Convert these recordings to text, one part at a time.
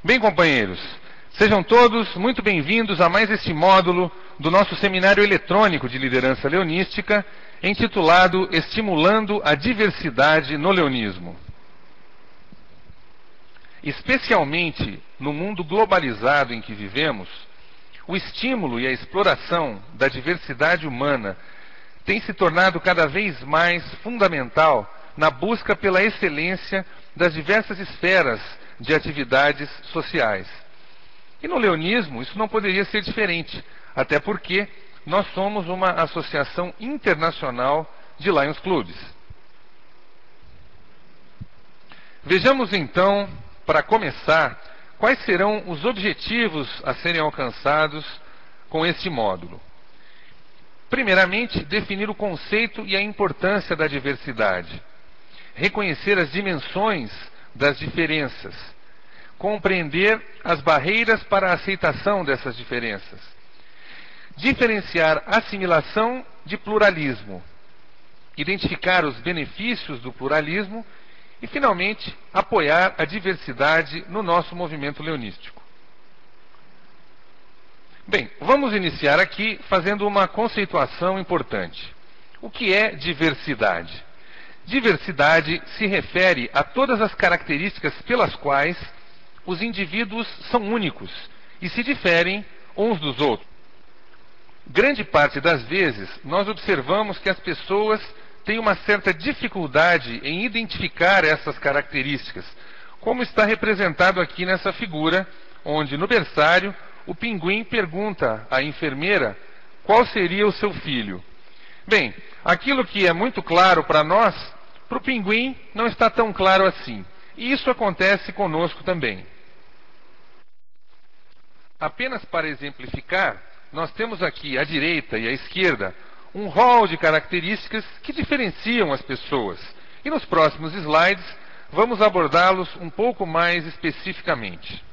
Bem, companheiros, sejam todos muito bem-vindos a mais este módulo do nosso seminário eletrônico de liderança leonística, intitulado Estimulando a Diversidade no Leonismo. Especialmente no mundo globalizado em que vivemos, o estímulo e a exploração da diversidade humana tem se tornado cada vez mais fundamental na busca pela excelência das diversas esferas de atividades sociais. E no leonismo isso não poderia ser diferente, até porque nós somos uma associação internacional de Lions Clubs. Vejamos então, para começar, quais serão os objetivos a serem alcançados com este módulo. Primeiramente, definir o conceito e a importância da diversidade. Reconhecer as dimensões das diferenças. Compreender as barreiras para a aceitação dessas diferenças. Diferenciar assimilação de pluralismo. Identificar os benefícios do pluralismo e, finalmente, apoiar a diversidade no nosso movimento leonístico. Bem, vamos iniciar aqui fazendo uma conceituação importante. O que é diversidade? Diversidade se refere a todas as características pelas quais os indivíduos são únicos e se diferem uns dos outros. Grande parte das vezes, nós observamos que as pessoas têm uma certa dificuldade em identificar essas características, como está representado aqui nessa figura, onde no berçário o pinguim pergunta à enfermeira qual seria o seu filho. Bem, aquilo que é muito claro para nós, para o pinguim não está tão claro assim. E isso acontece conosco também. Apenas para exemplificar, nós temos aqui à direita e à esquerda um rol de características que diferenciam as pessoas. E nos próximos slides vamos abordá-los um pouco mais especificamente.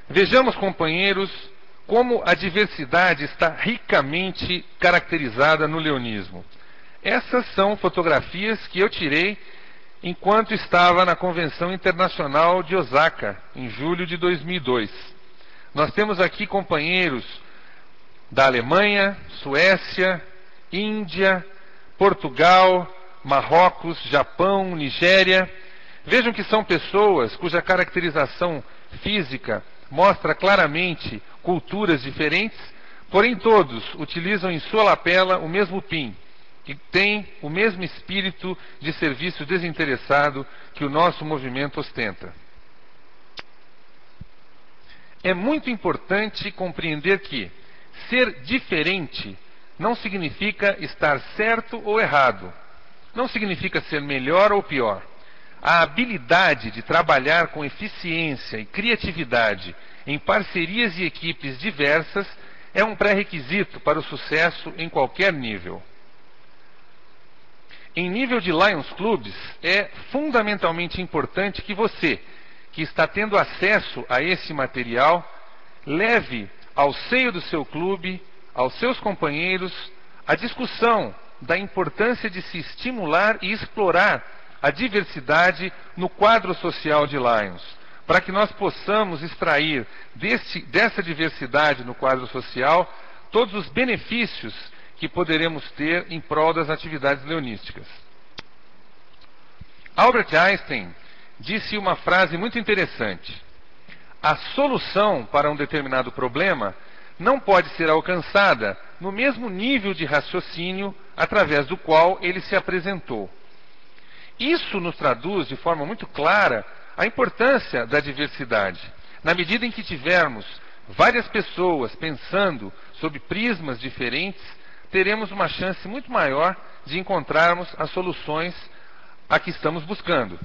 Vejamos, companheiros, como a diversidade está ricamente caracterizada no leonismo. Essas são fotografias que eu tirei enquanto estava na Convenção Internacional de Osaka, em julho de 2002. Nós temos aqui companheiros da Alemanha, Suécia, Índia, Portugal, Marrocos, Japão, Nigéria. Vejam que são pessoas cuja caracterização física mostra claramente culturas diferentes, porém todos utilizam em sua lapela o mesmo PIN, que tem o mesmo espírito de serviço desinteressado que o nosso movimento ostenta. É muito importante compreender que ser diferente não significa estar certo ou errado, não significa ser melhor ou pior. A habilidade de trabalhar com eficiência e criatividade em parcerias e equipes diversas é um pré-requisito para o sucesso em qualquer nível. Em nível de Lions Clubs, é fundamentalmente importante que você, que está tendo acesso a esse material, leve ao seio do seu clube, aos seus companheiros, a discussão da importância de se estimular e explorar a diversidade no quadro social de Lions, para que nós possamos extrair dessa diversidade no quadro social todos os benefícios que poderemos ter em prol das atividades leonísticas. Albert Einstein disse uma frase muito interessante: a solução para um determinado problema não pode ser alcançada no mesmo nível de raciocínio através do qual ele se apresentou. Isso nos traduz de forma muito clara a importância da diversidade. Na medida em que tivermos várias pessoas pensando sob prismas diferentes, teremos uma chance muito maior de encontrarmos as soluções a que estamos buscando.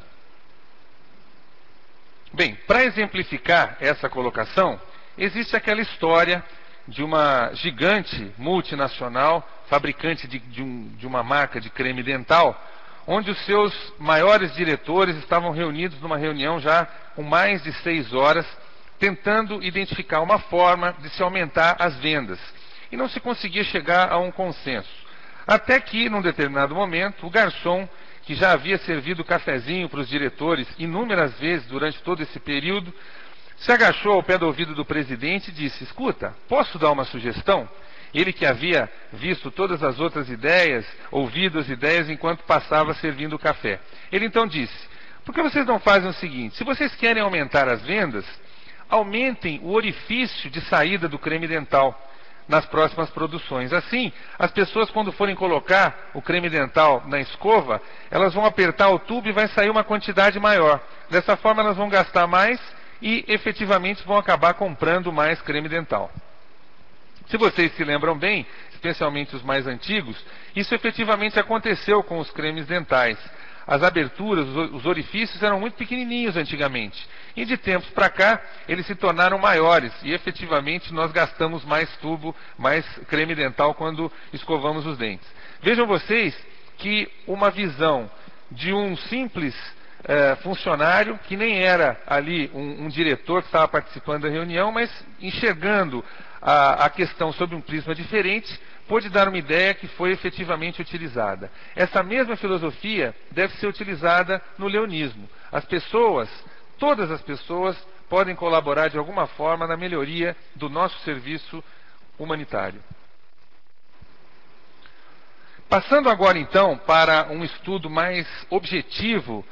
Bem, para exemplificar essa colocação, existe aquela história de uma gigante multinacional, fabricante de uma marca de creme dental, onde os seus maiores diretores estavam reunidos numa reunião já com mais de 6 horas, tentando identificar uma forma de se aumentar as vendas. E não se conseguia chegar a um consenso. Até que, num determinado momento, o garçom que já havia servido cafezinho para os diretores inúmeras vezes durante todo esse período, se agachou ao pé do ouvido do presidente e disse: escuta, posso dar uma sugestão? Ele que havia visto todas as outras ideias, ouvido as ideias enquanto passava servindo o café. Ele então disse: por que vocês não fazem o seguinte, se vocês querem aumentar as vendas, aumentem o orifício de saída do creme dental nas próximas produções. Assim, as pessoas, quando forem colocar o creme dental na escova, elas vão apertar o tubo e vai sair uma quantidade maior. Dessa forma, elas vão gastar mais e efetivamente vão acabar comprando mais creme dental. Se vocês se lembram bem, especialmente os mais antigos, isso efetivamente aconteceu com os cremes dentais. As aberturas, os orifícios eram muito pequenininhos antigamente. E de tempos para cá, eles se tornaram maiores. E efetivamente nós gastamos mais tubo, mais creme dental quando escovamos os dentes. Vejam vocês que uma visão de um simples funcionário, que nem era ali um diretor que estava participando da reunião, mas enxergando a questão sob um prisma diferente, pôde dar uma ideia que foi efetivamente utilizada. Essa mesma filosofia deve ser utilizada no leonismo. As pessoas, todas as pessoas, podem colaborar de alguma forma na melhoria do nosso serviço humanitário. Passando agora então para um estudo mais objetivo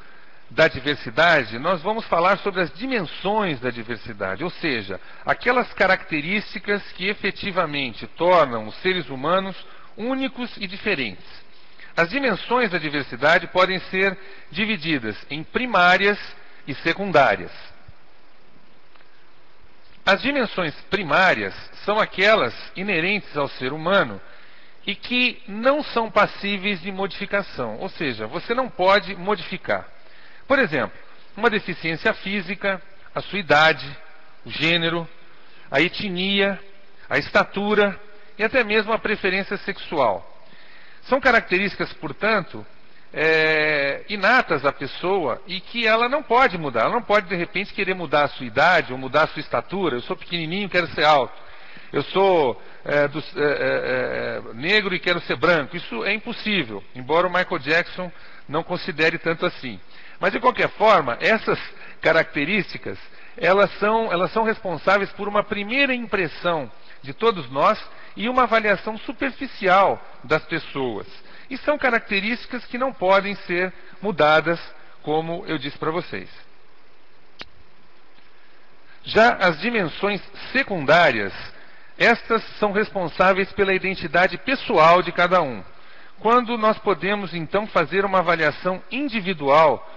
da diversidade, nós vamos falar sobre as dimensões da diversidade, ou seja, aquelas características que efetivamente tornam os seres humanos únicos e diferentes. As dimensões da diversidade podem ser divididas em primárias e secundárias. As dimensões primárias são aquelas inerentes ao ser humano e que não são passíveis de modificação, ou seja, você não pode modificar. Por exemplo, uma deficiência física, a sua idade, o gênero, a etnia, a estatura e até mesmo a preferência sexual. São características, portanto, inatas à pessoa e que ela não pode mudar. Ela não pode, de repente, querer mudar a sua idade ou mudar a sua estatura. Eu sou pequenininho e quero ser alto. Eu sou negro e quero ser branco. Isso é impossível, embora o Michael Jackson não considere tanto assim. Mas, de qualquer forma, essas características, elas são responsáveis por uma primeira impressão de todos nós e uma avaliação superficial das pessoas. E são características que não podem ser mudadas, como eu disse para vocês. Já as dimensões secundárias, estas são responsáveis pela identidade pessoal de cada um. Quando nós podemos, então, fazer uma avaliação individual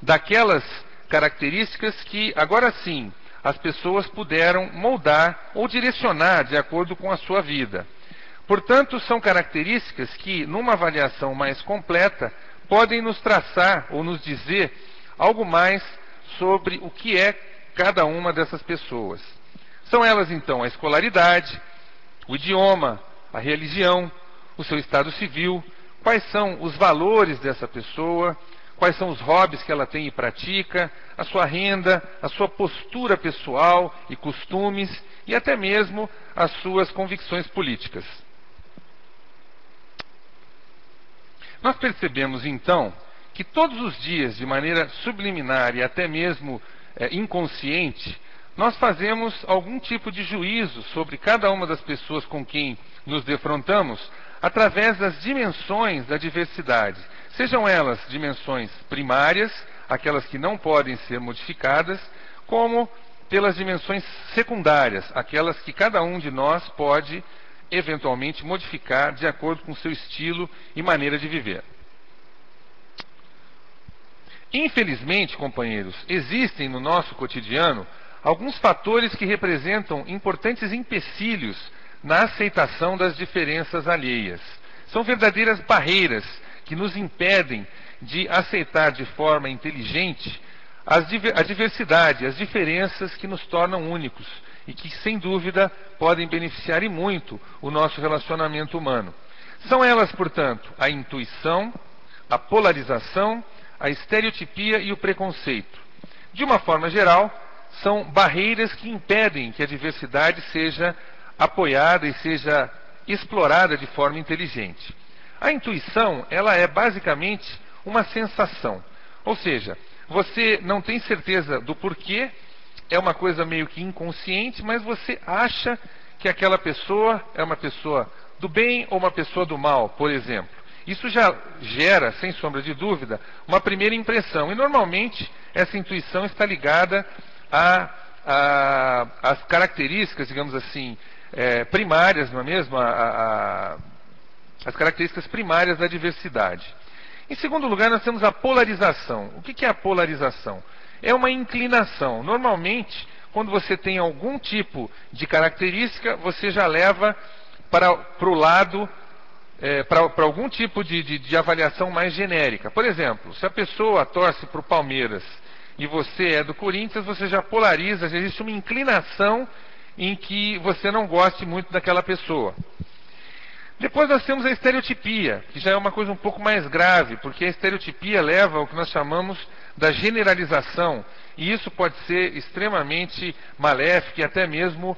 daquelas características que, agora sim, as pessoas puderam moldar ou direcionar de acordo com a sua vida. Portanto, são características que, numa avaliação mais completa, podem nos traçar ou nos dizer algo mais sobre o que é cada uma dessas pessoas. São elas, então, a escolaridade, o idioma, a religião, o seu estado civil, quais são os valores dessa pessoa, quais são os hobbies que ela tem e pratica, a sua renda, a sua postura pessoal e costumes, e até mesmo as suas convicções políticas. Nós percebemos, então, que todos os dias, de maneira subliminar e até mesmo inconsciente, nós fazemos algum tipo de juízo sobre cada uma das pessoas com quem nos defrontamos através das dimensões da diversidade. Sejam elas dimensões primárias, aquelas que não podem ser modificadas, como pelas dimensões secundárias, aquelas que cada um de nós pode eventualmente modificar de acordo com seu estilo e maneira de viver. Infelizmente, companheiros, existem no nosso cotidiano alguns fatores que representam importantes empecilhos na aceitação das diferenças alheias. São verdadeiras barreiras que nos impedem de aceitar de forma inteligente a diversidade, as diferenças que nos tornam únicos e que, sem dúvida, podem beneficiar e muito o nosso relacionamento humano. São elas, portanto, a intuição, a polarização, a estereotipia e o preconceito. De uma forma geral, são barreiras que impedem que a diversidade seja apoiada e seja explorada de forma inteligente. A intuição, ela é basicamente uma sensação. Ou seja, você não tem certeza do porquê, é uma coisa meio que inconsciente, mas você acha que aquela pessoa é uma pessoa do bem ou uma pessoa do mal, por exemplo. Isso já gera, sem sombra de dúvida, uma primeira impressão. E normalmente essa intuição está ligada às características, digamos assim, primárias, não é mesmo? As características primárias da diversidade. Em segundo lugar, nós temos a polarização. O que é a polarização? É uma inclinação. Normalmente, quando você tem algum tipo de característica, você já leva para o lado, para algum tipo de avaliação mais genérica. Por exemplo, se a pessoa torce para o Palmeiras e você é do Corinthians, você já polariza, já existe uma inclinação em que você não goste muito daquela pessoa. Depois nós temos a estereotipia, que já é uma coisa um pouco mais grave, porque a estereotipia leva ao que nós chamamos da generalização, e isso pode ser extremamente maléfico e até mesmo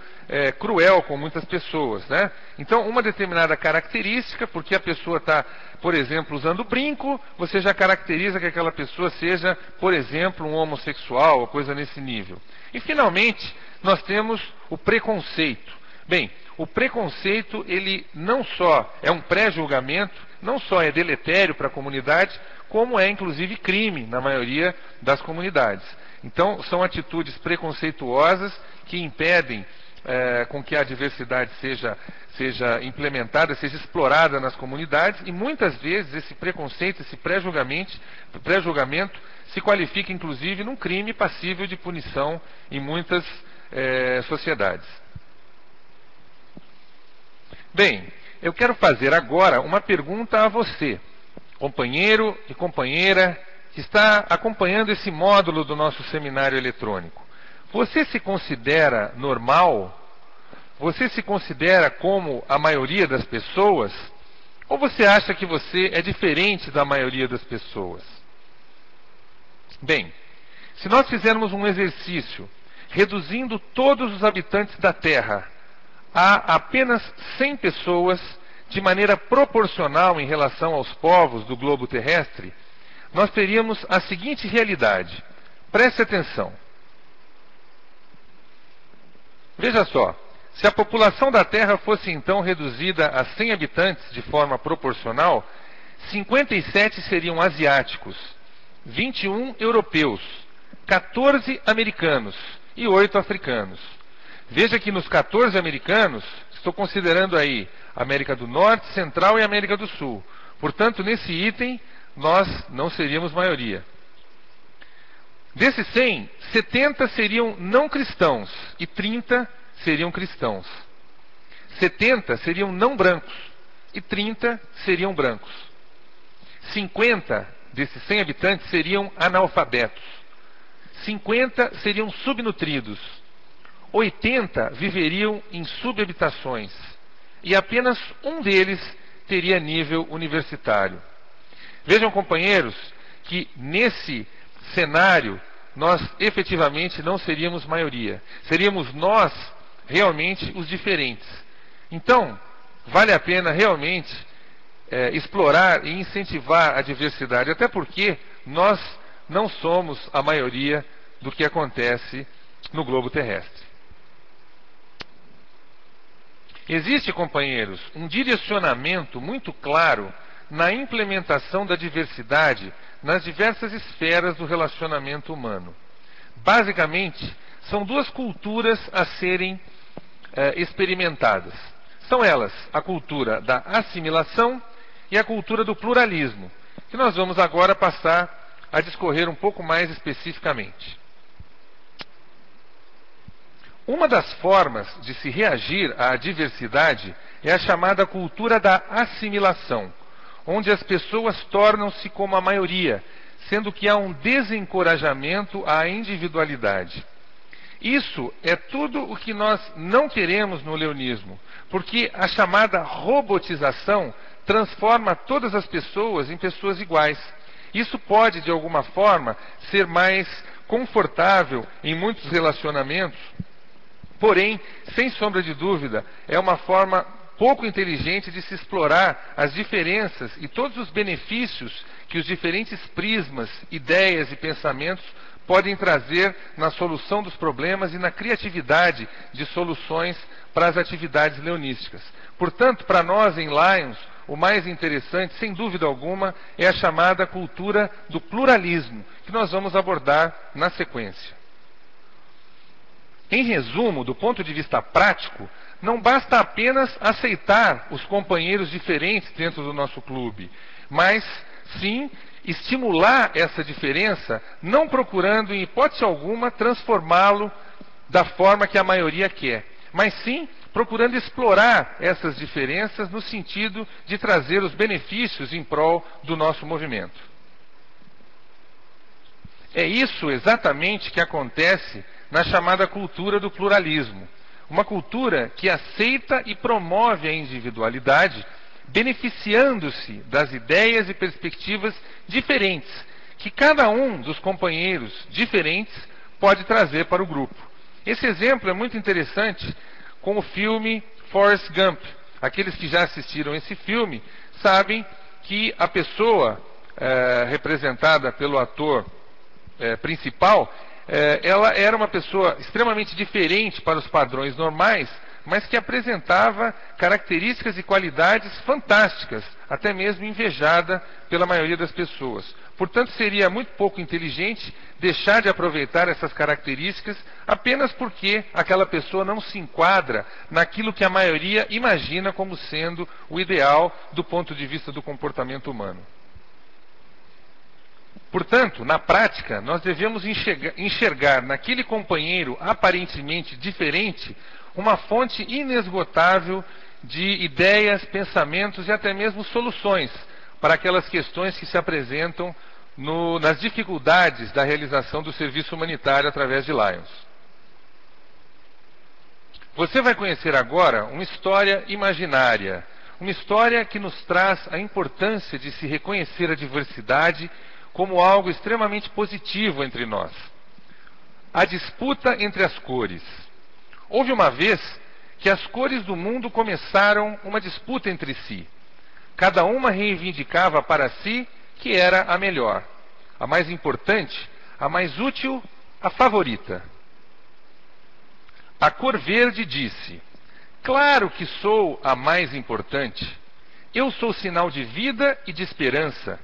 cruel com muitas pessoas, né? Então, uma determinada característica, porque a pessoa está, por exemplo, usando brinco, você já caracteriza que aquela pessoa seja, por exemplo, um homossexual, ou coisa nesse nível. E, finalmente, nós temos o preconceito. Bem, o preconceito, ele não só é um pré-julgamento, não só é deletério para a comunidade, como é inclusive crime na maioria das comunidades. Então, são atitudes preconceituosas que impedem com que a diversidade seja implementada, seja explorada nas comunidades, e muitas vezes esse preconceito, esse pré-julgamento se qualifica inclusive num crime passível de punição em muitas sociedades. Bem, eu quero fazer agora uma pergunta a você, companheiro e companheira que está acompanhando esse módulo do nosso seminário eletrônico. Você se considera normal? Você se considera como a maioria das pessoas? Ou você acha que você é diferente da maioria das pessoas? Bem, se nós fizermos um exercício reduzindo todos os habitantes da Terra a apenas 100 pessoas, de maneira proporcional em relação aos povos do globo terrestre, nós teríamos a seguinte realidade. Preste atenção. Veja só, se a população da Terra fosse então reduzida a 100 habitantes de forma proporcional, 57 seriam asiáticos, 21 europeus, 14 americanos e 8 africanos. Veja que nos 14 americanos, estou considerando aí América do Norte, Central e América do Sul. Portanto, nesse item, nós não seríamos maioria. Desses 100, 70 seriam não cristãos e 30 seriam cristãos. 70 seriam não brancos e 30 seriam brancos. 50 desses 100 habitantes seriam analfabetos. 50 seriam subnutridos. 80 viveriam em subhabitações. E apenas um deles teria nível universitário. Vejam, companheiros, que nesse cenário nós efetivamente não seríamos maioria. Seríamos nós realmente os diferentes. Então, vale a pena realmente explorar e incentivar a diversidade, até porque nós não somos a maioria do que acontece no globo terrestre. Existe, companheiros, um direcionamento muito claro na implementação da diversidade nas diversas esferas do relacionamento humano. Basicamente, são duas culturas a serem experimentadas. São elas a cultura da assimilação e a cultura do pluralismo, que nós vamos agora passar a discorrer um pouco mais especificamente. Uma das formas de se reagir à diversidade é a chamada cultura da assimilação, onde as pessoas tornam-se como a maioria, sendo que há um desencorajamento à individualidade. Isso é tudo o que nós não queremos no leonismo, porque a chamada robotização transforma todas as pessoas em pessoas iguais. Isso pode, de alguma forma, ser mais confortável em muitos relacionamentos, porém, sem sombra de dúvida, é uma forma pouco inteligente de se explorar as diferenças e todos os benefícios que os diferentes prismas, ideias e pensamentos podem trazer na solução dos problemas e na criatividade de soluções para as atividades leonísticas. Portanto, para nós em Lions, o mais interessante, sem dúvida alguma, é a chamada cultura do pluralismo, que nós vamos abordar na sequência. Em resumo, do ponto de vista prático, não basta apenas aceitar os companheiros diferentes dentro do nosso clube, mas sim estimular essa diferença, não procurando, em hipótese alguma, transformá-lo da forma que a maioria quer, mas sim procurando explorar essas diferenças no sentido de trazer os benefícios em prol do nosso movimento. É isso exatamente que acontece na chamada cultura do pluralismo. Uma cultura que aceita e promove a individualidade, beneficiando-se das ideias e perspectivas diferentes que cada um dos companheiros diferentes pode trazer para o grupo. Esse exemplo é muito interessante com o filme Forrest Gump. Aqueles que já assistiram esse filme sabem que a pessoa representada pelo ator principal, ela era uma pessoa extremamente diferente para os padrões normais, mas que apresentava características e qualidades fantásticas, até mesmo invejada pela maioria das pessoas. Portanto, seria muito pouco inteligente deixar de aproveitar essas características apenas porque aquela pessoa não se enquadra naquilo que a maioria imagina como sendo o ideal do ponto de vista do comportamento humano. Portanto, na prática, nós devemos enxergar naquele companheiro aparentemente diferente uma fonte inesgotável de ideias, pensamentos e até mesmo soluções para aquelas questões que se apresentam nas dificuldades da realização do serviço humanitário através de Lions. Você vai conhecer agora uma história imaginária, uma história que nos traz a importância de se reconhecer a diversidade como algo extremamente positivo entre nós. A disputa entre as cores. Houve uma vez que as cores do mundo começaram uma disputa entre si. Cada uma reivindicava para si que era a melhor, a mais importante, a mais útil, a favorita. A cor verde disse: claro que sou a mais importante. Eu sou sinal de vida e de esperança.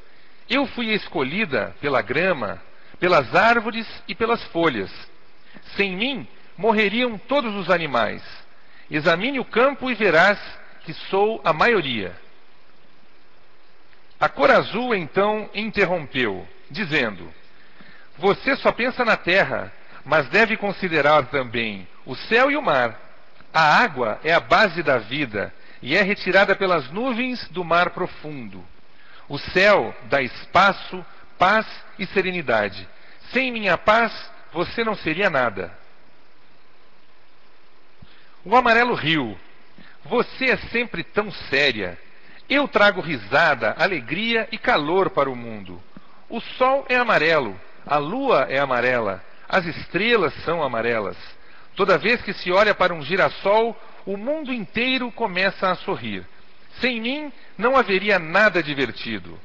Eu fui escolhida pela grama, pelas árvores e pelas folhas. Sem mim, morreriam todos os animais. Examine o campo e verás que sou a maioria. A cor azul então interrompeu, dizendo: você só pensa na terra, mas deve considerar também o céu e o mar. A água é a base da vida e é retirada pelas nuvens do mar profundo. O céu dá espaço, paz e serenidade. Sem minha paz, você não seria nada. O amarelo riu. Você é sempre tão séria. Eu trago risada, alegria e calor para o mundo. O sol é amarelo, a lua é amarela, as estrelas são amarelas. Toda vez que se olha para um girassol, o mundo inteiro começa a sorrir. Sem mim, não haveria nada divertido.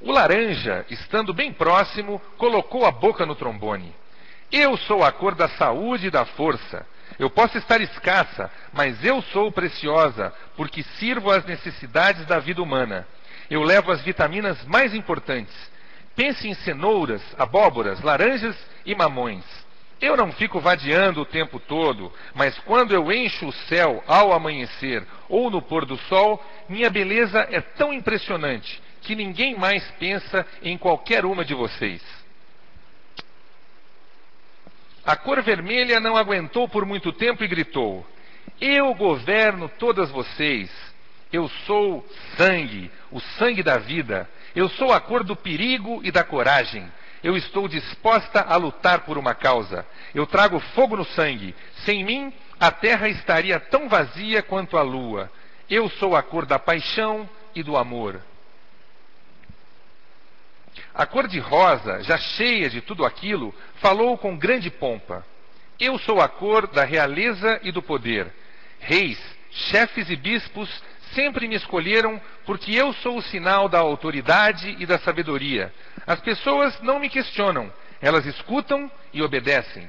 O laranja, estando bem próximo, colocou a boca no trombone. Eu sou a cor da saúde e da força. Eu posso estar escassa, mas eu sou preciosa, porque sirvo às necessidades da vida humana. Eu levo as vitaminas mais importantes. Pense em cenouras, abóboras, laranjas e mamões. Eu não fico vadiando o tempo todo, mas quando eu encho o céu ao amanhecer ou no pôr do sol, minha beleza é tão impressionante que ninguém mais pensa em qualquer uma de vocês. A cor vermelha não aguentou por muito tempo e gritou: eu governo todas vocês. Eu sou sangue, o sangue da vida. Eu sou a cor do perigo e da coragem. Eu estou disposta a lutar por uma causa. Eu trago fogo no sangue. Sem mim, a terra estaria tão vazia quanto a lua. Eu sou a cor da paixão e do amor. A cor de rosa, já cheia de tudo aquilo, falou com grande pompa: eu sou a cor da realeza e do poder. Reis, chefes e bispos sempre me escolheram porque eu sou o sinal da autoridade e da sabedoria. As pessoas não me questionam, elas escutam e obedecem.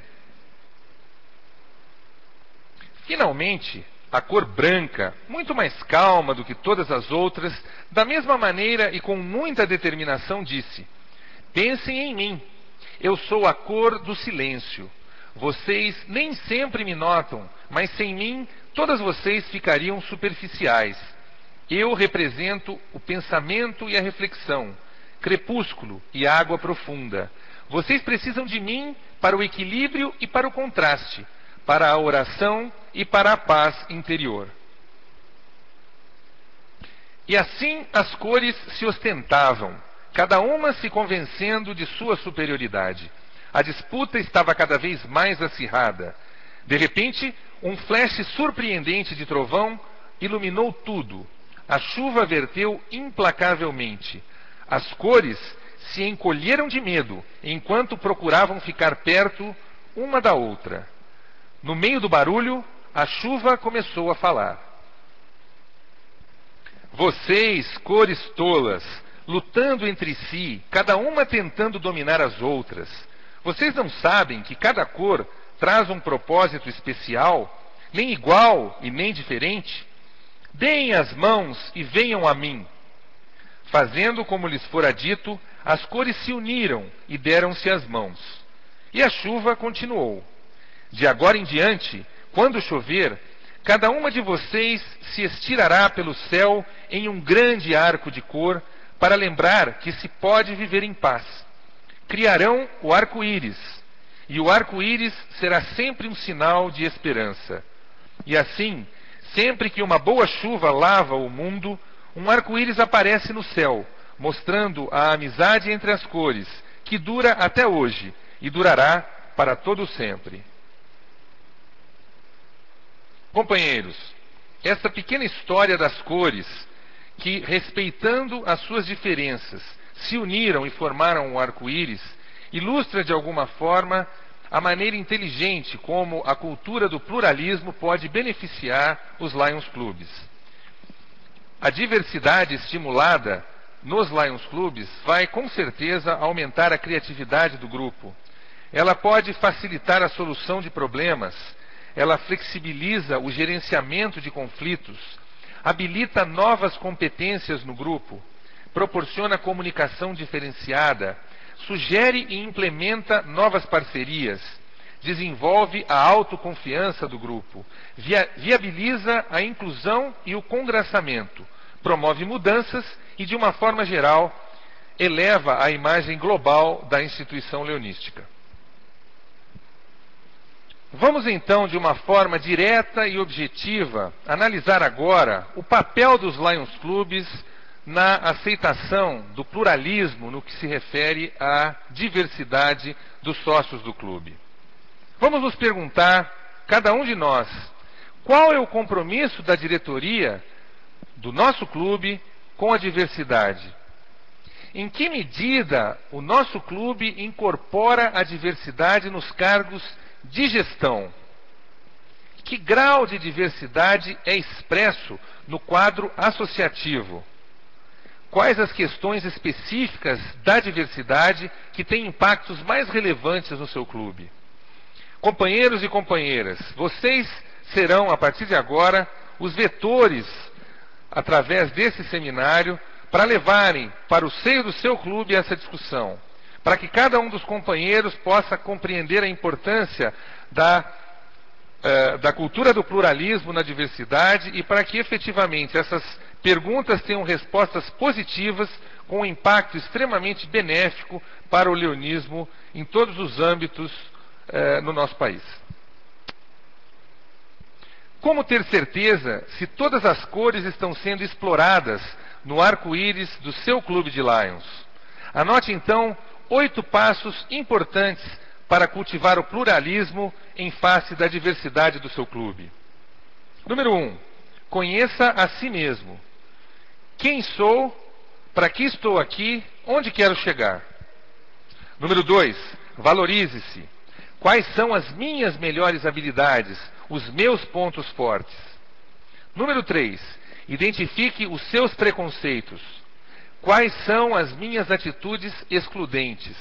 Finalmente, a cor branca, muito mais calma do que todas as outras, da mesma maneira e com muita determinação disse: pensem em mim, eu sou a cor do silêncio. Vocês nem sempre me notam, mas sem mim todas vocês ficariam superficiais. Eu represento o pensamento e a reflexão, crepúsculo e água profunda. Vocês precisam de mim para o equilíbrio e para o contraste, para a oração e para a paz interior. E assim as cores se ostentavam, cada uma se convencendo de sua superioridade. A disputa estava cada vez mais acirrada. De repente, um flash surpreendente de trovão iluminou tudo. A chuva verteu implacavelmente. As cores se encolheram de medo, enquanto procuravam ficar perto uma da outra. No meio do barulho, a chuva começou a falar. Vocês, cores tolas, lutando entre si, cada uma tentando dominar as outras. Vocês não sabem que cada cor traz um propósito especial, nem igual e nem diferente? Deem as mãos e venham a mim. Fazendo como lhes fora dito, as cores se uniram e deram-se as mãos. E a chuva continuou. De agora em diante, quando chover, cada uma de vocês se estirará pelo céu em um grande arco de cor, para lembrar que se pode viver em paz. Criarão o arco-íris, e o arco-íris será sempre um sinal de esperança. E assim, sempre que uma boa chuva lava o mundo, um arco-íris aparece no céu, mostrando a amizade entre as cores, que dura até hoje e durará para todo sempre. Companheiros, esta pequena história das cores, que, respeitando as suas diferenças, se uniram e formaram um arco-íris, ilustra de alguma forma a maneira inteligente como a cultura do pluralismo pode beneficiar os Lions Clubs. A diversidade estimulada nos Lions Clubs vai com certeza aumentar a criatividade do grupo. Ela pode facilitar a solução de problemas, ela flexibiliza o gerenciamento de conflitos, habilita novas competências no grupo, proporciona comunicação diferenciada, sugere e implementa novas parcerias, desenvolve a autoconfiança do grupo, viabiliza a inclusão e o congraçamento, promove mudanças e, de uma forma geral, eleva a imagem global da instituição leonística. Vamos então, de uma forma direta e objetiva, analisar agora o papel dos Lions Clubs na aceitação do pluralismo no que se refere à diversidade dos sócios do clube. Vamos nos perguntar, cada um de nós, qual é o compromisso da diretoria do nosso clube com a diversidade? Em que medida o nosso clube incorpora a diversidade nos cargos de gestão? Que grau de diversidade é expresso no quadro associativo? Quais as questões específicas da diversidade que têm impactos mais relevantes no seu clube? Companheiros e companheiras, vocês serão, a partir de agora, os vetores, através desse seminário, para levarem para o seio do seu clube essa discussão, para que cada um dos companheiros possa compreender a importância da cultura do pluralismo na diversidade e para que efetivamente essas perguntas tenham respostas positivas com um impacto extremamente benéfico para o leonismo em todos os âmbitos no nosso país. Como ter certeza se todas as cores estão sendo exploradas no arco-íris do seu clube de Lions? Anote então 8 passos importantes para cultivar o pluralismo em face da diversidade do seu clube. Número 1. Conheça a si mesmo. Quem sou? Para que estou aqui? Onde quero chegar? Número 2. Valorize-se. Quais são as minhas melhores habilidades? Os meus pontos fortes? Número 3. Identifique os seus preconceitos. Quais são as minhas atitudes excludentes?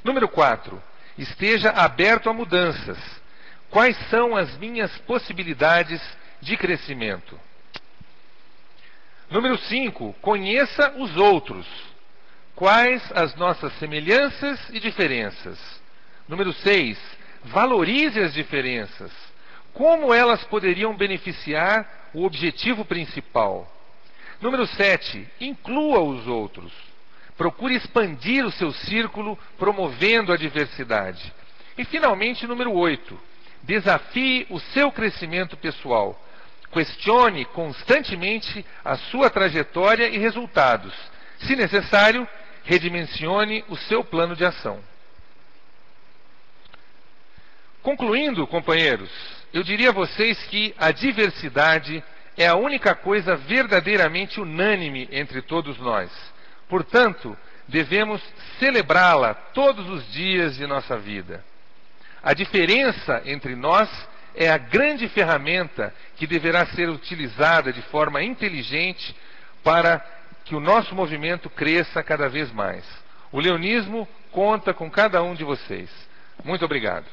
Número 4. Esteja aberto a mudanças. Quais são as minhas possibilidades de crescimento? Número 5. Conheça os outros. Quais as nossas semelhanças e diferenças? Número 6. Valorize as diferenças. Como elas poderiam beneficiar o objetivo principal? Número 7. Inclua os outros. Procure expandir o seu círculo, promovendo a diversidade. E, finalmente, número 8. Desafie o seu crescimento pessoal. Questione constantemente a sua trajetória e resultados. Se necessário, redimensione o seu plano de ação. Concluindo, companheiros, eu diria a vocês que a diversidade é a única coisa verdadeiramente unânime entre todos nós. Portanto, devemos celebrá-la todos os dias de nossa vida. A diferença entre nós é a grande ferramenta que deverá ser utilizada de forma inteligente para que o nosso movimento cresça cada vez mais. O leonismo conta com cada um de vocês. Muito obrigado.